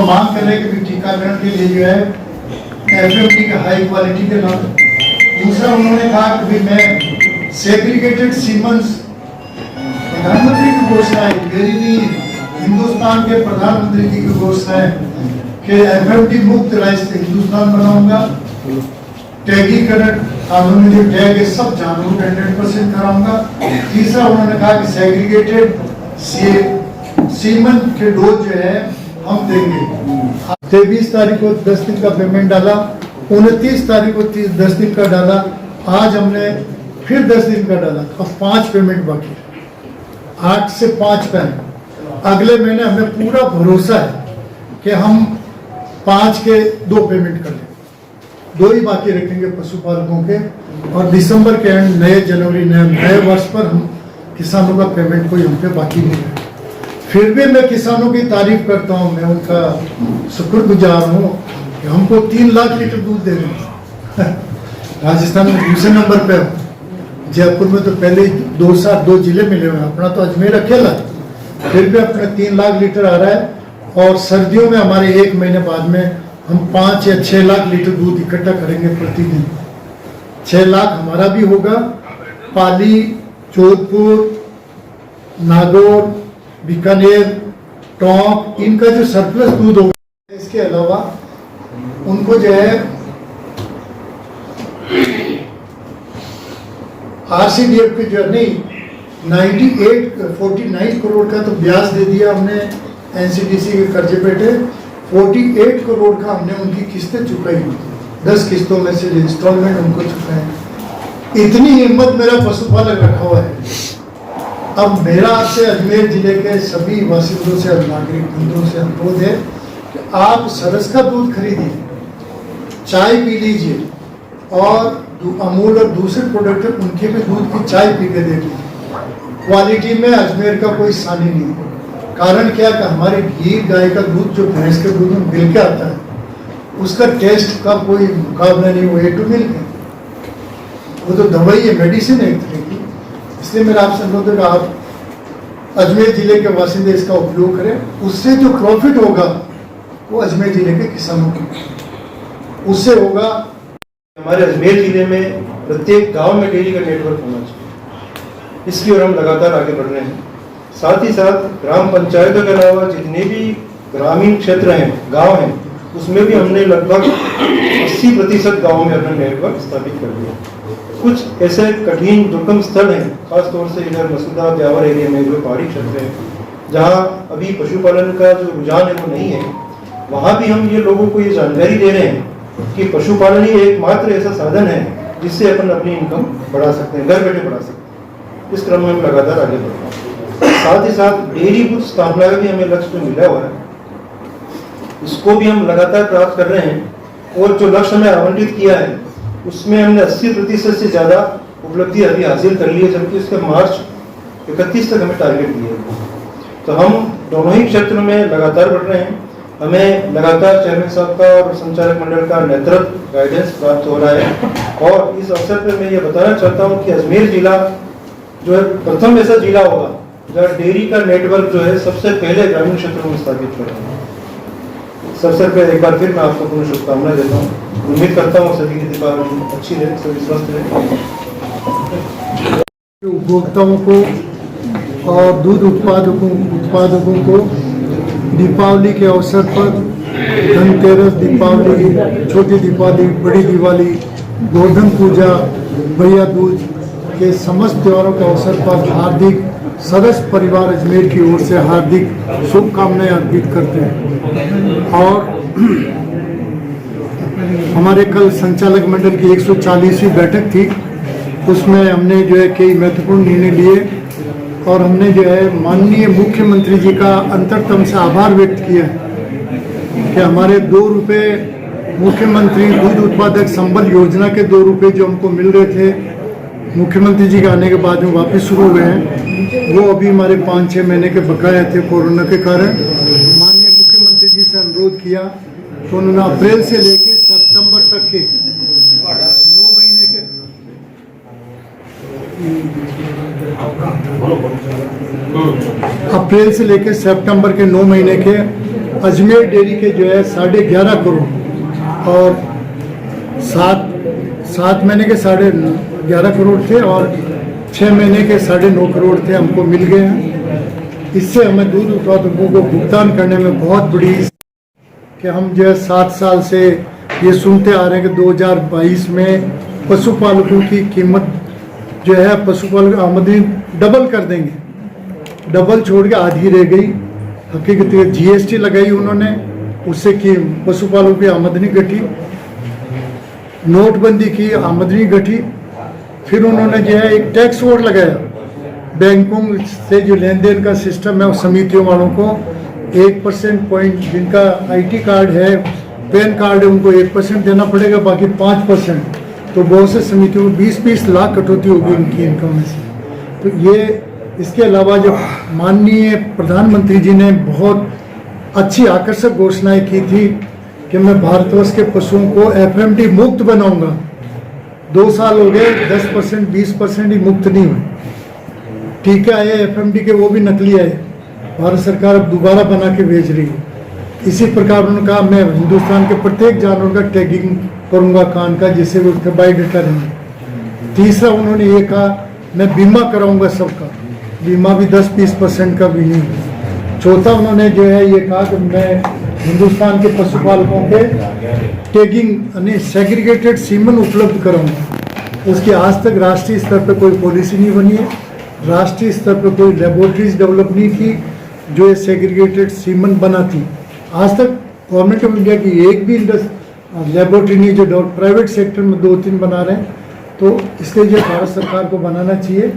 हम मांग कर रहे हैं कि टीकाकरण के लिए जो है FMT का हाई क्वालिटी के नाम। दूसरा उन्होंने कहा कि मैं सेग्रीगेटेड सीमेंस, प्रधानमंत्री की घोषणा है, मेरी नहीं, हिंदुस्तान के प्रधानमंत्री जी की घोषणा है कि FMT मुक्त राज्य से हिंदुस्तान बनाऊंगा। टैगीकरण कानून में जो टैग है सब जानवरों का 100% कराऊंगा। तीसरा उन्होंने कहा कि सेग्रीगेटेड सीमन के डोज जो है हम देंगे। 23 तारीख को 10 दिन का पेमेंट डाला, 29 तारीख को 10 दिन का डाला, आज हमने फिर 10 दिन का डाला, अब 5 पेमेंट बाकी है, 8 से 5 का है। अगले महीने हमें पूरा भरोसा है कि हम 5 के 2 पेमेंट कर लें, 2 ही बाकी रखेंगे पशुपालकों के, और दिसंबर के एंड नए जनवरी नए वर्ष पर हम किसानों का पेमेंट कोई हम पे बाकी नहीं है। फिर भी मैं किसानों की तारीफ करता हूँ, मैं उनका शुक्रगुजार हूँ कि हमको 3 लाख लीटर दूध दे रहे हैं। राजस्थान में दूसरे नंबर पे हूँ, जयपुर में तो पहले 2 जिले मिले हुए हैं, अपना तो अजमेर अकेला, फिर भी अपने 3 लाख लीटर आ रहा है। और सर्दियों में हमारे 1 महीने बाद में हम 5 या 6 लाख लीटर दूध इकट्ठा करेंगे प्रतिदिन। 6 लाख हमारा भी होगा, पाली, जोधपुर, नागौर, बीकानेर, टोंक, इनका जो सरप्लस दूध होगा, इसके अलावा उनको जो है RCDF के जो नहीं 49 करोड़ का तो ब्याज दे दिया हमने NCDC के कर्जे पेटे, 48 करोड़ का हमने उनकी किस्तें चुकाई, 10 किस्तों में से इंस्टॉलमेंट उनको चुकाए। इतनी हिम्मत मेरा पशुपालक रखा हुआ है। अब मेरा आपसे अजमेर जिले के सभी वासिंदों से और नागरिक बंधुओं से अनुरोध है कि आप सरस का दूध खरीदिए, चाय पी लीजिए, और अमूल और दूसरे प्रोडक्ट उनके भी दूध की चाय पी के देखिए। क्वालिटी में अजमेर का कोई सानी नहीं है। कारण क्या कि हमारे घी गाय का दूध जो भैंस के दूध में मिल के आता है, उसका टेस्ट का कोई मुकाबला नहीं। वो A2 मिल्क है, वो तो दवाई है, मेडिसिन है एक तरह की। इसलिए मेरा आपसे अनुरोध है कि आप अजमेर जिले के बासिंदे इसका उपयोग करें। उससे जो प्रॉफिट होगा वो अजमेर जिले के किसानों को उससे होगा। हमारे अजमेर जिले में प्रत्येक गांव में डेयरी का नेटवर्क होना चाहिए, इसकी ओर हम लगातार आगे बढ़ रहे हैं। साथ ही साथ ग्राम पंचायतों के अलावा जितने भी ग्रामीण क्षेत्र हैं, गांव हैं, उसमें भी हमने लगभग 80% गाँवों में अपना नेटवर्क स्थापित कर दिया। कुछ ऐसे कठिन दुर्गम स्थल हैं, खासतौर से इधर मसूदा ब्यावर एरिया में जो पहाड़ी क्षेत्र है, जहाँ अभी पशुपालन का जो रुझान है वो नहीं है, वहाँ भी हम ये लोगों को ये जानकारी दे रहे हैं कि पशुपालन ही एकमात्र ऐसा साधन है जिससे अपन अपनी इनकम बढ़ा सकते हैं, घर बैठे बढ़ा सकते हैं। इस क्रम में हम लगातार आगे बढ़ रहे हैं। साथ ही साथ डेयरी बूथ स्थापना का भी हमें लक्ष्य मिला हुआ है, इसको भी हम लगातार प्राप्त कर रहे हैं। और जो लक्ष्य हमें आवंटित किया है उसमें हमने 80% से ज़्यादा उपलब्धि अभी हासिल कर ली है, जबकि उसके मार्च 31 तक हमें टारगेट दिए हैं। तो हम दोनों ही क्षेत्रों में लगातार बढ़ रहे हैं। हमें लगातार चेयरमैन साहब का और संचालक मंडल का नेतृत्व गाइडेंस प्राप्त हो रहा है। और इस अवसर पर मैं ये बताना चाहता हूँ कि अजमेर जिला जो है प्रथम ऐसा जिला होगा जहाँ डेयरी का नेटवर्क जो है सबसे पहले ग्रामीण क्षेत्रों में स्थापित कर रहे हैं। इस अवसर पर एक बार फिर मैं आपको पूर्ण शुभकामनाएं देता हूँ। उम्मीद करता हूँ सभी की दीपावली अच्छी रहे, सभी स्वस्थ रहे। उपभोक्ताओं को और दूध उत्पादकों को दीपावली के अवसर पर धनतेरस, दीपावली, छोटी दीपावली, बड़ी दिवाली, गोवर्धन पूजा, भैया दूज के समस्त त्योहारों के अवसर पर हार्दिक सरस परिवार अजमेर की ओर से हार्दिक शुभकामनाएं अर्पित करते हैं। और हमारे कल संचालक मंडल की 140वीं बैठक थी, उसमें हमने जो है कई महत्वपूर्ण निर्णय लिए और हमने जो है माननीय मुख्यमंत्री जी का अंतरतम से आभार व्यक्त किया कि हमारे 2 रुपये मुख्यमंत्री दूध उत्पादक संबल योजना के 2 रुपये जो हमको मिल रहे थे, मुख्यमंत्री जी के आने के बाद में वापस शुरू हुए हैं। वो अभी हमारे 5-6 महीने के बकाया थे कोरोना के कारण। माननीय मुख्यमंत्री जी से अनुरोध किया तो उन्होंने अप्रैल से लेकर सितंबर तक के 9 महीने के अप्रैल से लेकर सितंबर के 9 महीने के अजमेर डेयरी के जो है 11.5 करोड़ और 7 महीने के 11.5 करोड़ थे और 6 महीने के 9.5 करोड़ थे, हमको मिल गए हैं। इससे हमें दूध उत्पादकों को भुगतान करने में बहुत बड़ी कि हम जो है 7 साल से ये सुनते आ रहे हैं कि 2022 में पशुपालकों की कीमत जो है पशुपालक आमदनी डबल कर देंगे। डबल छोड़ के आधी रह गई। हकीकत GST लगाई उन्होंने, उससे कि पशुपालकों की आमदनी घटी। नोटबंदी की, आमदनी घटी। फिर उन्होंने जो है एक टैक्स और लगाया। बैंकों से जो लेन देन का सिस्टम है, उस समितियों वालों को 1% पॉइंट, जिनका IT कार्ड है, पैन कार्ड है, उनको 1% देना पड़ेगा, बाकी 5%। तो बहुत से समितियों को 20-20 लाख कटौती होगी उनकी इनकम में से। तो ये इसके अलावा जो माननीय प्रधानमंत्री जी ने बहुत अच्छी आकर्षक घोषणाएं की थी कि मैं भारतवर्ष के पशुओं को FMD मुक्त बनाऊंगा। 2 साल हो गए, 10% 20% ही मुक्त नहीं हुए। टीके आए FMD के, वो भी नकली आए। भारत सरकार अब दोबारा बना के भेज रही है। इसी प्रकार उन्होंने कहा मैं हिंदुस्तान के प्रत्येक जानवर का टैगिंग करूंगा कान का, जिससे वो उसके बायोडाटा रहेंगे। तीसरा उन्होंने ये कहा मैं बीमा कराऊंगा सबका, बीमा भी 10-20% का भी नहीं। चौथा उन्होंने जो है ये कहा कि मैं हिंदुस्तान के पशुपालकों के टैगिंग यानी सेग्रीगेटेड सीमन उपलब्ध कराऊंगा। उसकी आज तक राष्ट्रीय स्तर पर कोई पॉलिसी नहीं बनी है। राष्ट्रीय स्तर पर कोई लेबोरेटरीज डेवलप नहीं की जो ये सेग्रीगेटेड सीमन बनाती। आज तक गवर्नमेंट ऑफ इंडिया की एक भी लेबोरेटरी नहीं जो प्राइवेट सेक्टर में 2-3 बना रहे हैं। तो इसलिए जो भारत सरकार को बनाना चाहिए।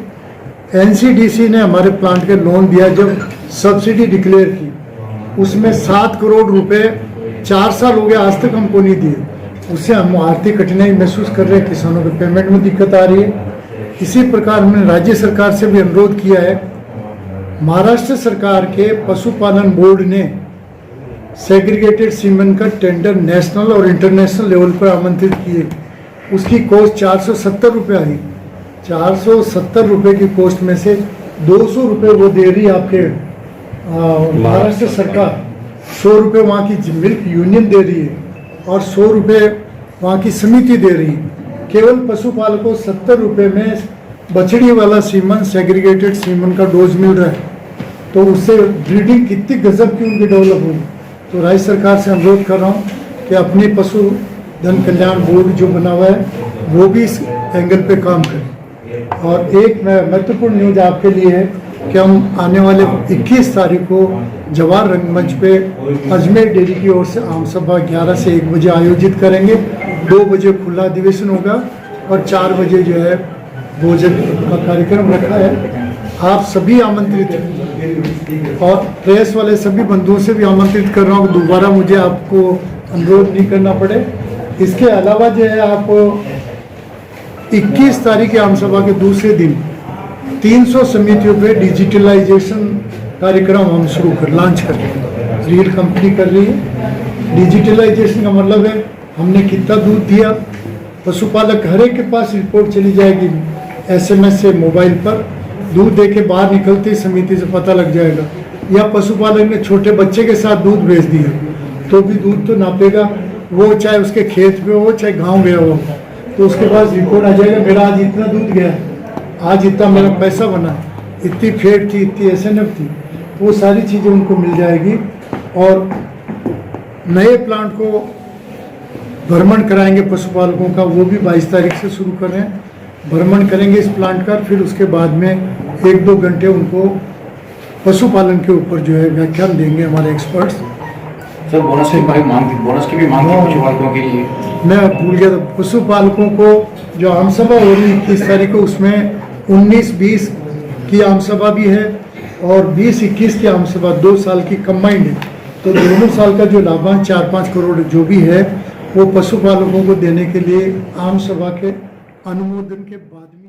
NCDC ने हमारे प्लांट के लोन दिया, जब सब्सिडी डिक्लेयर की उसमें 7 करोड़ रुपए 4 साल हो गए, आज तक हमको नहीं दिए। उससे हम आर्थिक कठिनाई महसूस कर रहे हैं, किसानों के पेमेंट में दिक्कत आ रही है। इसी प्रकार हमने राज्य सरकार से भी अनुरोध किया है। महाराष्ट्र सरकार के पशुपालन बोर्ड ने सेग्रीगेटेड सीमेन का टेंडर नेशनल और इंटरनेशनल लेवल पर आमंत्रित किए। उसकी कॉस्ट 470 रुपये आई। 470 रुपये की कॉस्ट में से 200 रुपये वो दे रही है आपके महाराष्ट्र सरकार। 100 रुपये वहाँ की मिल्क यूनियन दे रही है और 100 रुपये वहाँ की समिति दे रही है। केवल पशुपालकों को 70 रुपये में बछड़ी वाला सीमन, सेग्रीगेटेड सीमन का डोज मिल रहा है। तो उससे ब्रीडिंग कितनी गजब की उनकी डेवलप होगी। तो राज्य सरकार से अनुरोध कर रहा हूँ कि अपनी पशु धन कल्याण बोर्ड जो बना हुआ है वो भी इस एंगल पे काम करे। और एक महत्वपूर्ण न्यूज आपके लिए है कि हम आने वाले 21 तारीख को जवाहर रंगमंच पे अजमेर डेयरी की ओर से आम सभा 11 से 1 बजे आयोजित करेंगे। 2 बजे खुला अधिवेशन होगा और 4 बजे जो है भोजन का कार्यक्रम रखा है। आप सभी आमंत्रित हैं और प्रेस वाले सभी बंधुओं से भी आमंत्रित कर रहा हूँ, दोबारा मुझे आपको अनुरोध नहीं करना पड़े। इसके अलावा जो है आप 21 तारीख की आम सभा के दूसरे दिन 300 समितियों पे डिजिटलाइजेशन कार्यक्रम हम लॉन्च कर रहे हैं। रीड कंपनी कर रही है। डिजिटलाइजेशन का मतलब है हमने कितना दूध दिया, पशुपालक हर एक के पास रिपोर्ट चली जाएगी SMS से, मोबाइल पर दूध दे के बाहर निकलते ही समिति से पता लग जाएगा। या पशुपालक ने छोटे बच्चे के साथ दूध भेज दिया तो भी दूध तो नापेगा, वो चाहे उसके खेत में हो चाहे गांव गया हो, तो उसके पास रिपोर्ट आ जाएगा मेरा आज इतना दूध गया, आज इतना मेरा पैसा बना, इतनी फेट थी, इतनी SNF थी। वो सारी चीज़ें उनको मिल जाएगी। और नए प्लांट को भ्रमण कराएंगे पशुपालकों का, वो भी 22 तारीख से शुरू कर रहे हैं। भ्रमण करेंगे इस प्लांट का, फिर उसके बाद में 1-2 घंटे उनको पशुपालन के ऊपर जो है व्याख्यान देंगे हमारे एक्सपर्ट्स। सर बोनस की भी मांग थी पशुपालकों के लिए। मैं भूल गया था, पशुपालकों को जो आम सभा हो रही 21 तारीख को, उसमें 19-20 की आम सभा भी है और 20-21 की आम सभा 2 साल की कंबाइंड है। तो दोनों साल का जो लाभांश 4-5 करोड़ जो भी है वो पशुपालकों को देने के लिए आम सभा के अनुमोदन के बाद में